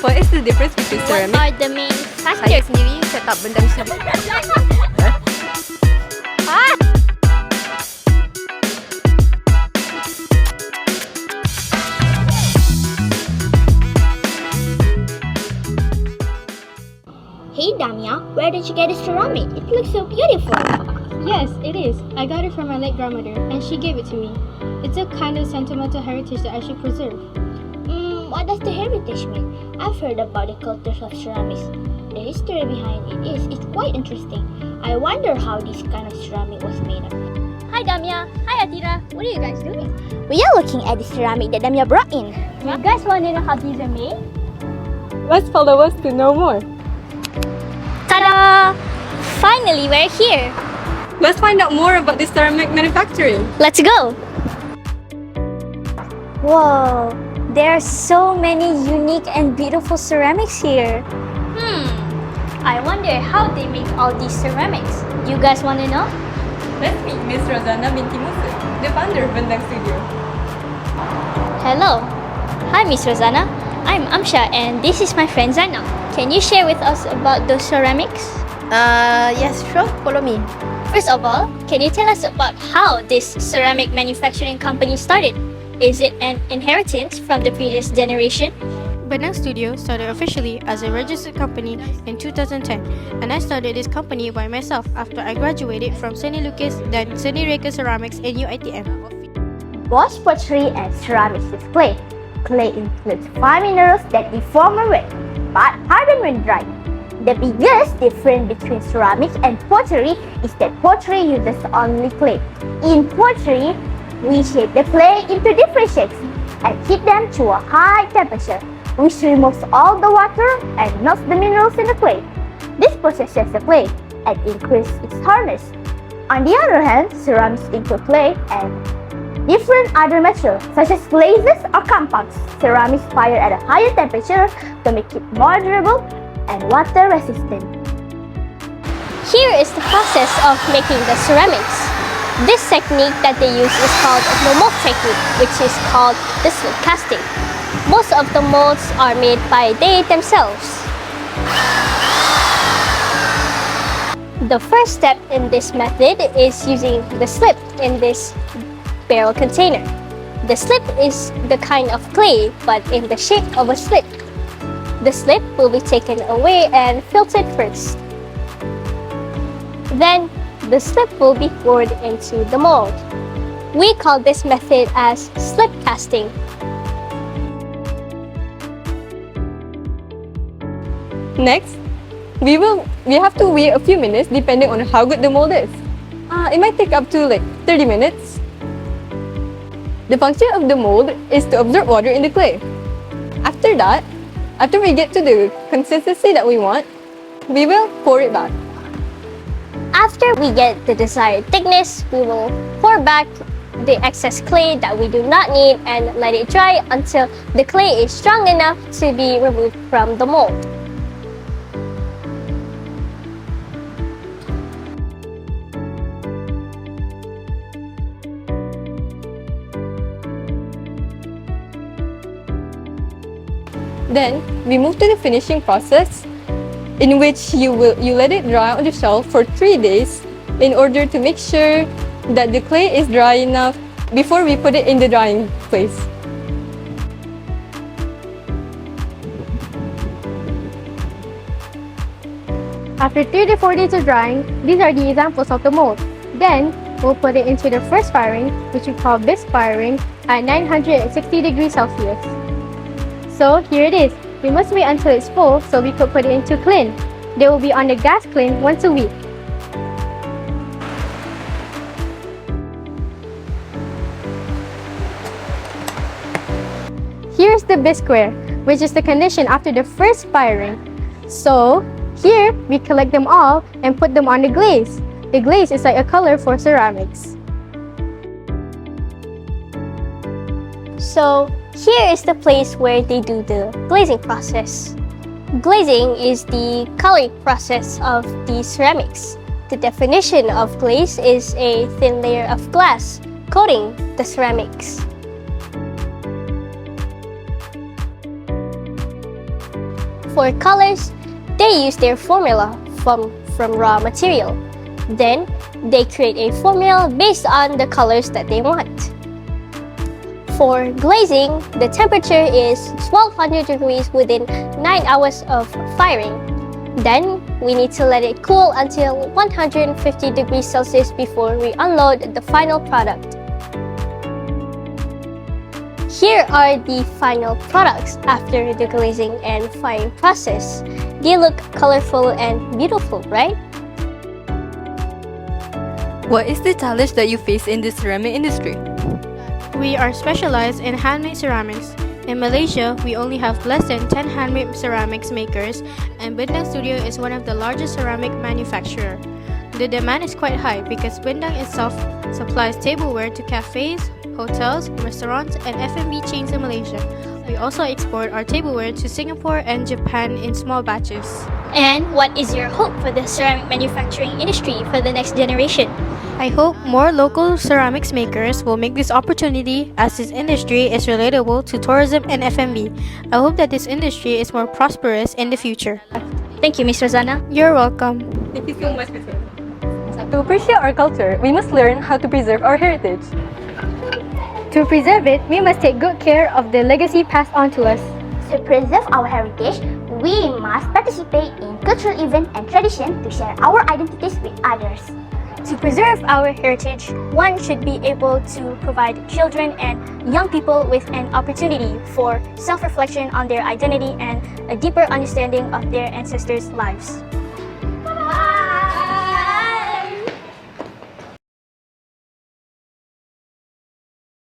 What is the difference between What ceramic? are the main Saya factors? sendiri set up benda mesti. Ah! Hey Damia, where did you get this ceramic? It looks so beautiful. Yes, it is. I got it from my late grandmother, and she gave it to me. It's a kind of sentimental heritage that I should preserve. What does the heritage mean? I've heard about the cultures of ceramics. The history behind it's quite interesting. I wonder how this kind of ceramic was made up. Hi Damia. Hi Atira. What are you guys doing? We are looking at the ceramic that Damia brought in. You guys want to know how these are made? Let's follow us to know more. Ta-da! Finally, we're here. Let's find out more about this ceramic manufacturing. Let's go. Whoa, there are so many unique and beautiful ceramics here. I wonder how they make all these ceramics. You guys want to know? Let's meet Miss Rozana binti Musa, the founder of Bendang Studio. Hello. Hi, Miss Rozana. I'm Amsha and this is my friend Zainab. Can you share with us about those ceramics? Yes, sure. Follow me. First of all, can you tell us about how this ceramic manufacturing company started? Is it an inheritance from the previous generation? Benang Studio started officially as a registered company in 2010, and I started this company by myself after I graduated from Seni Lukis dan Seni Reka Ceramics in UiTM. Bosch pottery and ceramics is clay. Clay includes 5 minerals that deform and wear, but harden when dry. The biggest difference between ceramics and pottery is that pottery uses only clay. In pottery, we shape the clay into different shapes and heat them to a high temperature, which removes all the water and melts the minerals in the clay. This processes the clay and increases its hardness. On the other hand, ceramics include clay and different other materials such as glazes or compounds. Ceramics fire at a higher temperature to make it more durable and water resistant. Here is the process of making the ceramics. This technique that they use is called the mold technique, which is called the slip casting. Most of the molds are made by they themselves. The first step in this method is using the slip in this barrel container. The slip is the kind of clay but in the shape of a slip. The slip will be taken away and filtered first. Then the slip will be poured into the mold. We call this method as slip casting. Next, we have to wait a few minutes depending on how good the mold is. It might take up to like 30 minutes. The function of the mold is to absorb water in the clay. After that, after we get to the consistency that we want, we will pour it back. After we get the desired thickness, we will pour back the excess clay that we do not need and let it dry until the clay is strong enough to be removed from the mold. Then, we move to the finishing process, in which you let it dry on the shelf for 3 days in order to make sure that the clay is dry enough before we put it in the drying place. After 3 to 4 days of drying, these are the examples of the mold. Then, we'll put it into the first firing, which we call bisque firing, at 960 degrees Celsius. So here it is. We must wait until it's full so we could put it into kiln. They will be on the gas kiln once a week. Here's the bisqueware, which is the condition after the first firing. So here we collect them all and put them on the glaze. The glaze is like a color for ceramics. So here is the place where they do the glazing process. Glazing is the coloring process of the ceramics. The definition of glaze is a thin layer of glass coating the ceramics. For colors, they use their formula from raw material. Then, they create a formula based on the colors that they want. For glazing, the temperature is 1200 degrees within 9 hours of firing. Then, we need to let it cool until 150 degrees Celsius before we unload the final product. Here are the final products after the glazing and firing process. They look colorful and beautiful, right? What is the challenge that you face in the ceramic industry? We are specialized in handmade ceramics. In Malaysia, we only have less than 10 handmade ceramics makers, and Bindang Studio is one of the largest ceramic manufacturer. The demand is quite high because Bindang itself supplies tableware to cafes, hotels, restaurants, and F&B chains in Malaysia. We also export our tableware to Singapore and Japan in small batches. And what is your hope for the ceramic manufacturing industry for the next generation? I hope more local ceramics makers will make this opportunity, as this industry is relatable to tourism and F&B. I hope that this industry is more prosperous in the future. Thank you, Ms. Rosana. You're welcome. Thank you so much, Ms. To appreciate our culture, we must learn how to preserve our heritage. To preserve it, we must take good care of the legacy passed on to us. To preserve our heritage, we must participate in cultural events and traditions to share our identities with others. To preserve our heritage, one should be able to provide children and young people with an opportunity for self-reflection on their identity and a deeper understanding of their ancestors' lives.